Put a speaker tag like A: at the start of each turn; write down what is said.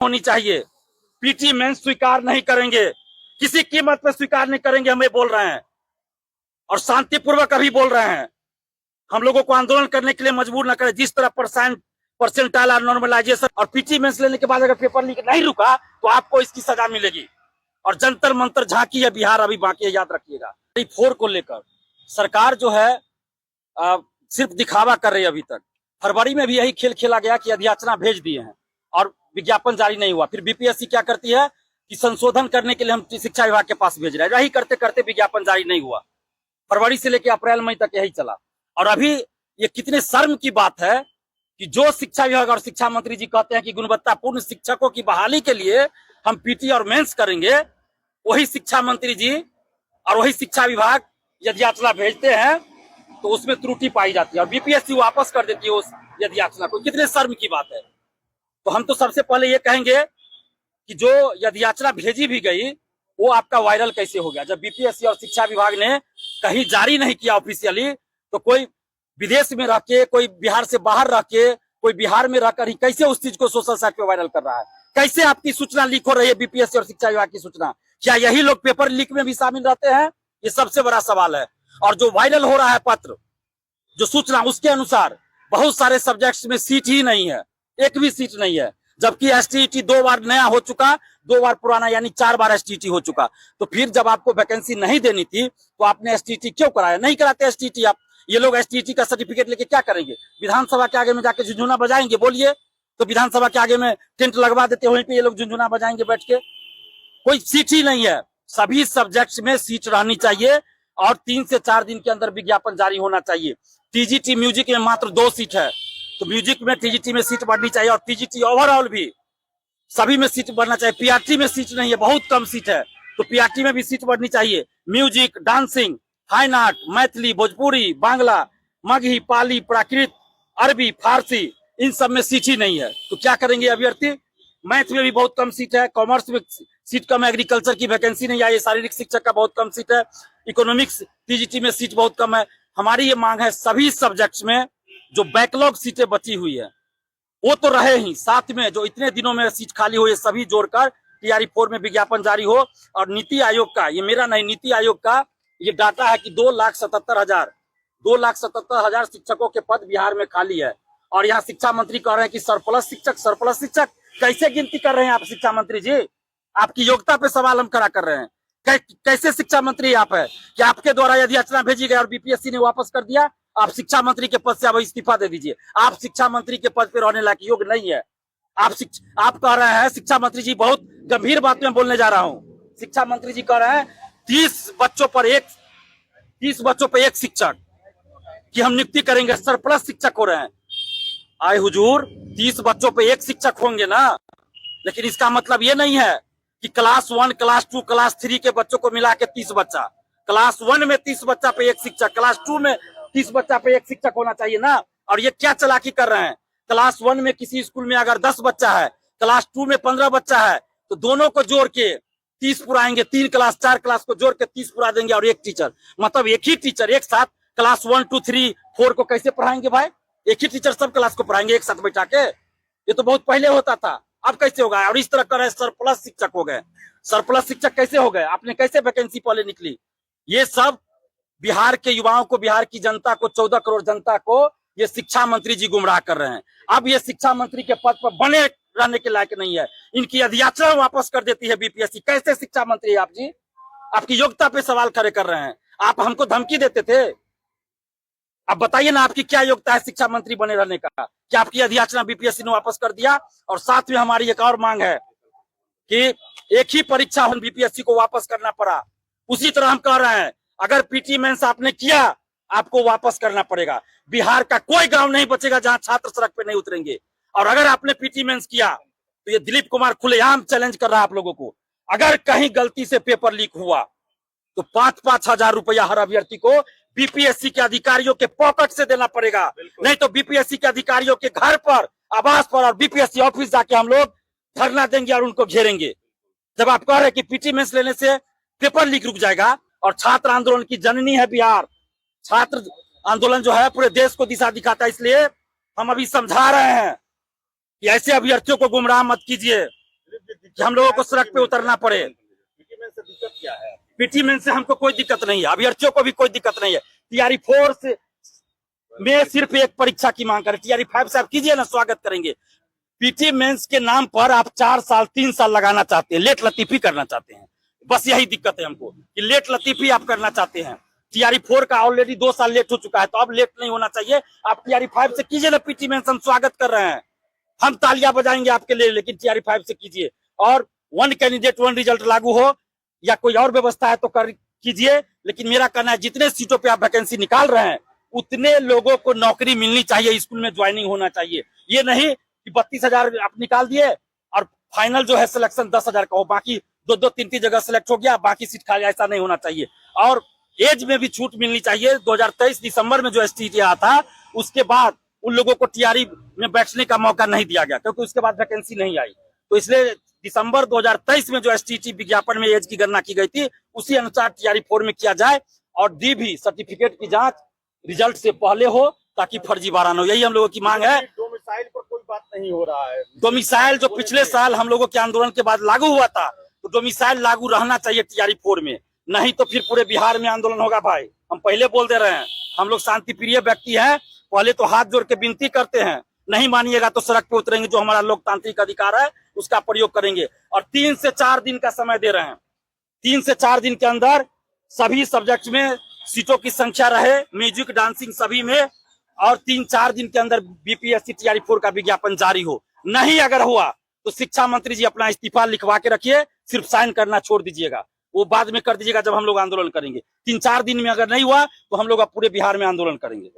A: होनी चाहिए। PT mains स्वीकार नहीं करेंगे, किसी कीमत पर स्वीकार नहीं करेंगे। हम ये बोल रहे हैं और शांतिपूर्वक अभी बोल रहे हैं। हम लोगों को आंदोलन करने के लिए मजबूर न करें। जिस तरह परसेंटाइल और नॉर्मलाइजेशन और पीटी मेंस लेने के बाद अगर पेपर लीक नहीं रुका तो आपको इसकी सजा मिलेगी। और जंतर मंतर झांकी है बिहार अभी बाकी है, याद रखिएगा। 4 को लेकर सरकार जो है सिर्फ दिखावा कर रही है। अभी तक फरवरी में भी यही खेल खेला गया कि अधियाचना भेज दिए हैं और विज्ञापन जारी नहीं हुआ। फिर बीपीएससी क्या करती है कि संशोधन करने के लिए हम शिक्षा विभाग के पास भेज रहे हैं। यही करते करते विज्ञापन जारी नहीं हुआ। फरवरी से लेकर अप्रैल मई तक यही चला। और अभी ये कितने शर्म की बात है कि जो शिक्षा विभाग और शिक्षा मंत्री जी कहते हैं कि गुणवत्तापूर्ण शिक्षकों की बहाली के लिए हम पीटी और मेंस करेंगे, वही शिक्षा मंत्री जी और वही शिक्षा विभाग यदि याचना भेजते हैं तो उसमें त्रुटि पाई जाती है और बीपीएससी वापस कर देती है उस यदि याचना को। कितने शर्म की बात है। तो हम तो सबसे पहले ये कहेंगे कि जो यदि याचना भेजी भी गई वो आपका वायरल कैसे हो गया। जब बीपीएससी और शिक्षा विभाग ने कहीं जारी नहीं किया ऑफिशियली, तो कोई विदेश में रह के, कोई बिहार से बाहर रह के, कोई बिहार में रहकर ही कैसे उस चीज को सोशल साइट पे वायरल कर रहा है। कैसे आपकी सूचना लीक हो रही है बीपीएससी और शिक्षा विभाग की सूचना। क्या यही लोग पेपर लीक में भी शामिल रहते हैं? ये सबसे बड़ा सवाल है। और जो वायरल हो रहा है पत्र, जो सूचना, उसके अनुसार बहुत सारे सब्जेक्ट्स में सीट ही नहीं है, एक भी सीट नहीं है। जबकि एसटीईटी 2 बार नया हो चुका, 2 बार पुराना, यानी 4 बार एसटीईटी हो चुका। तो फिर जब आपको वैकेंसी नहीं देनी थी तो आपने एसटीईटी क्यों कराया? नहीं कराते एसटीईटी आप। ये लोग एसटीईटी का सर्टिफिकेट लेके क्या करेंगे? विधानसभा के आगे में जाके झुंझुना बजाएंगे? बोलिए तो विधानसभा के आगे में टेंट लगवा देते, वहीं पे ये लोग झुंझुना बजाएंगे बैठ के। कोई सीट ही नहीं है। सभी सब्जेक्ट्स में सीट रहनी चाहिए और 3 से 4 दिन के अंदर विज्ञापन जारी होना चाहिए। टीजीटी म्यूजिक में मात्र 2 सीट है, तो म्यूजिक में टीजीटी में सीट बढ़नी चाहिए और टीजीटी ओवरऑल भी सभी में सीट बढ़ना चाहिए। पीआरटी में सीट नहीं है, बहुत कम सीट है, तो पीआरटी में भी सीट बढ़नी चाहिए। Music, dancing, fine art, Maithili, Bhojpuri, Bangla, Magahi, Pali, Prakrit, Arabi, Farsi, इन सब में सीट ही नहीं है। तो क्या करेंगे अभ्यर्थी? मैथ में भी बहुत कम सीट है, कॉमर्स में सीट कम है, एग्रीकल्चर की वैकेंसी नहीं आई है, शारीरिक शिक्षक का बहुत कम सीट है, इकोनॉमिक्स टीजीटी में सीट बहुत कम है। हमारी ये मांग है सभी सब्जेक्ट्स में जो बैकलॉग सीटें बची हुई है वो तो रहे ही, साथ में जो इतने दिनों में सीट खाली हुई है सभी जोड़कर टीआरई 4 में विज्ञापन जारी हो। और नीति आयोग का, ये मेरा नहीं, नीति आयोग का ये डाटा है कि 2,77,000 शिक्षकों के पद बिहार में खाली है। और यहाँ शिक्षा मंत्री कह रहे हैं कि सरप्लस शिक्षक कैसे गिनती कर रहे हैं आप शिक्षा मंत्री जी? आपकी योग्यता पे सवाल हम खड़ा कर रहे हैं। कैसे शिक्षा मंत्री आप है कि आपके द्वारा यदि याचना भेजी गई और बीपीएससी ने वापस कर दिया, आप शिक्षा मंत्री के पद से अब इस्तीफा दे दीजिए। आप शिक्षा मंत्री के पद पे रहने लायक योग्य नहीं है। आप कह रहे हैं, शिक्षा मंत्री जी, बहुत गंभीर बात में बोलने जा रहा हूँ। शिक्षा मंत्री जी कह रहे हैं 30 बच्चों पर एक शिक्षक की हम नियुक्ति करेंगे, सरप्लस शिक्षक हो रहे हैं। आए हुजूर, 30 बच्चों पे एक शिक्षक होंगे ना, लेकिन इसका मतलब ये नहीं है कि क्लास 1, क्लास 2, क्लास 3 के बच्चों को मिला के 30 बच्चा, क्लास 1 में 30 बच्चा पे एक शिक्षक, क्लास 2 में 30 बच्चा पे एक शिक्षक होना चाहिए ना। और ये क्या चालाकी कर रहे हैं? क्लास 1 में किसी स्कूल में अगर 10 बच्चा है, क्लास 2 में 15 बच्चा है, तो दोनों को जोड़ के 30 पुराएंगे। 3 क्लास 4 क्लास को जोड़ के 30 पुरा देंगे और एक टीचर, मतलब एक ही टीचर एक साथ क्लास 1, 2, 3, 4 को कैसे पढ़ाएंगे भाई? एक ही टीचर सब क्लास को पढ़ाएंगे एक साथ बैठा के? ये तो बहुत पहले होता था, अब कैसे होगा? और इस तरह कर रहे सरप्लस शिक्षक हो गए। सरप्लस शिक्षक कैसे हो गए? आपने कैसे वैकेंसी पहले निकली? ये सब बिहार के युवाओं को, बिहार की जनता को, 14 करोड़ जनता को ये शिक्षा मंत्री जी गुमराह कर रहे हैं। अब ये शिक्षा मंत्री के पद पर बने रहने के लायक नहीं है। इनकी अधियाचना वापस कर देती है बीपीएससी। कैसे शिक्षा मंत्री है आप जी? आपकी योग्यता पे सवाल खड़े कर रहे हैं। आप हमको धमकी देते थे, अब बताइए ना आपकी क्या योग्यता है शिक्षा मंत्री बने रहने का? क्या आपकी अधियाचना बीपीएससी ने वापस कर दिया? और साथ में हमारी एक और मांग है कि एक ही परीक्षा बीपीएससी को वापस करना पड़ा। उसी तरह हम कह रहे हैं, अगर पीटी मेंस आपने किया, आपको वापस करना पड़ेगा। बिहार का कोई गांव नहीं बचेगा जहां छात्र सड़क पे नहीं उतरेंगे। और अगर आपने पीटी मेंस किया तो ये दिलीप कुमार खुलेआम चैलेंज कर रहा है आप लोगों को, अगर कहीं गलती से पेपर लीक हुआ तो 5-5 हजार रुपया हर अभ्यर्थी को बीपीएससी के अधिकारियों के पॉकेट से देना पड़ेगा। नहीं तो बीपीएससी के अधिकारियों के घर पर, आवास पर और बीपीएससी ऑफिस जाके हम लोग धरना देंगे और उनको घेरेंगे। जब आप कह रहे हैं कि पीटी मेंस लेने से पेपर लीक रुक जाएगा, और छात्र आंदोलन की जननी है बिहार, छात्र आंदोलन जो है पूरे देश को दिशा दिखाता है, इसलिए हम अभी समझा रहे हैं कि ऐसे अभ्यर्थियों को गुमराह मत कीजिए। कि हम लोगों को सड़क पे उतरना पड़े।
B: पीटी मैन से दिक्कत क्या है?
A: पीटी मैन से हमको कोई दिक्कत नहीं है, अभ्यर्थियों को भी कोई दिक्कत नहीं है। टीआरई 4 से में सिर्फ एक परीक्षा की मांग करें, टीआरई 5 से आप कीजिए ना, स्वागत करेंगे। पीटी मेंस के नाम पर आप 4 साल 3 साल लगाना चाहते हैं, लेट लतीफी करना चाहते हैं, बस यही दिक्कत है हमको कि लेट लतीफी आप करना चाहते हैं। टीआरई 4 का ऑलरेडी 2 साल लेट हो चुका है, तो अब लेट नहीं होना चाहिए। आप टीआरई 5 से कीजिए ना पीटी मेंस, हम स्वागत कर रहे हैं, हम तालियां बजाएंगे आपके लिए, लेकिन टीआरई 5 से कीजिए। और 1 कैंडिडेट 1 रिजल्ट लागू हो या कोई और व्यवस्था है तो कर कीजिए, लेकिन मेरा कहना है जितने सीटों पे आप वैकेंसी निकाल रहे हैं उतने लोगों को नौकरी मिलनी चाहिए, स्कूल में ज्वाइनिंग होना चाहिए। ये नहीं कि 32,000 आप निकाल दिए और फाइनल जो है सिलेक्शन 10,000 का हो, बाकी 2-2 3-3 जगह सिलेक्ट हो गया, बाकी सीट खाली, ऐसा नहीं होना चाहिए। और एज में भी छूट मिलनी चाहिए। 2023 दिसंबर में जो एसटीटी आया था उसके बाद उन लोगों को टीआरई में बैठने का मौका नहीं दिया गया, क्योंकि उसके बाद वैकेंसी नहीं आई। तो इसलिए दिसंबर 2023 में जो एसटीटी विज्ञापन में एज की गणना की गई थी उसी अनुसार टीआरई 4 में किया जाए, और डी भी सर्टिफिकेट की जांच रिजल्ट से पहले हो ताकि फर्जीवाड़ा न हो। यही हम लोगों की मांग है।
B: डोमिसाइल पर कोई बात नहीं हो रहा है।
A: डोमिसाइल जो पिछले साल हम लोगों के आंदोलन के बाद लागू हुआ था, तो डोमिसाइल लागू रहना चाहिए टीआरई 4 में, नहीं तो फिर पूरे बिहार में आंदोलन होगा। भाई हम पहले बोल दे रहे हैं, हम लोग शांति प्रिय व्यक्ति हैं, पहले तो हाथ जोड़ के विनती करते हैं, नहीं मानिएगा तो सड़क पे उतरेंगे, जो हमारा लोकतांत्रिक अधिकार है उसका प्रयोग करेंगे। और 3 से 4 दिन का समय दे रहे हैं, 3 से 4 दिन के अंदर सभी सब्जेक्ट में सीटों की संख्या रहे, म्यूजिक डांसिंग सभी में, और 3-4 दिन के अंदर बीपीएससी टीआरई 4 का विज्ञापन जारी हो। नहीं अगर हुआ तो शिक्षा मंत्री जी अपना इस्तीफा लिखवा के रखिए, सिर्फ साइन करना छोड़ दीजिएगा, वो बाद में कर दीजिएगा जब हम लोग आंदोलन करेंगे। 3-4 दिन में अगर नहीं हुआ तो हम लोग अब पूरे बिहार में आंदोलन करेंगे।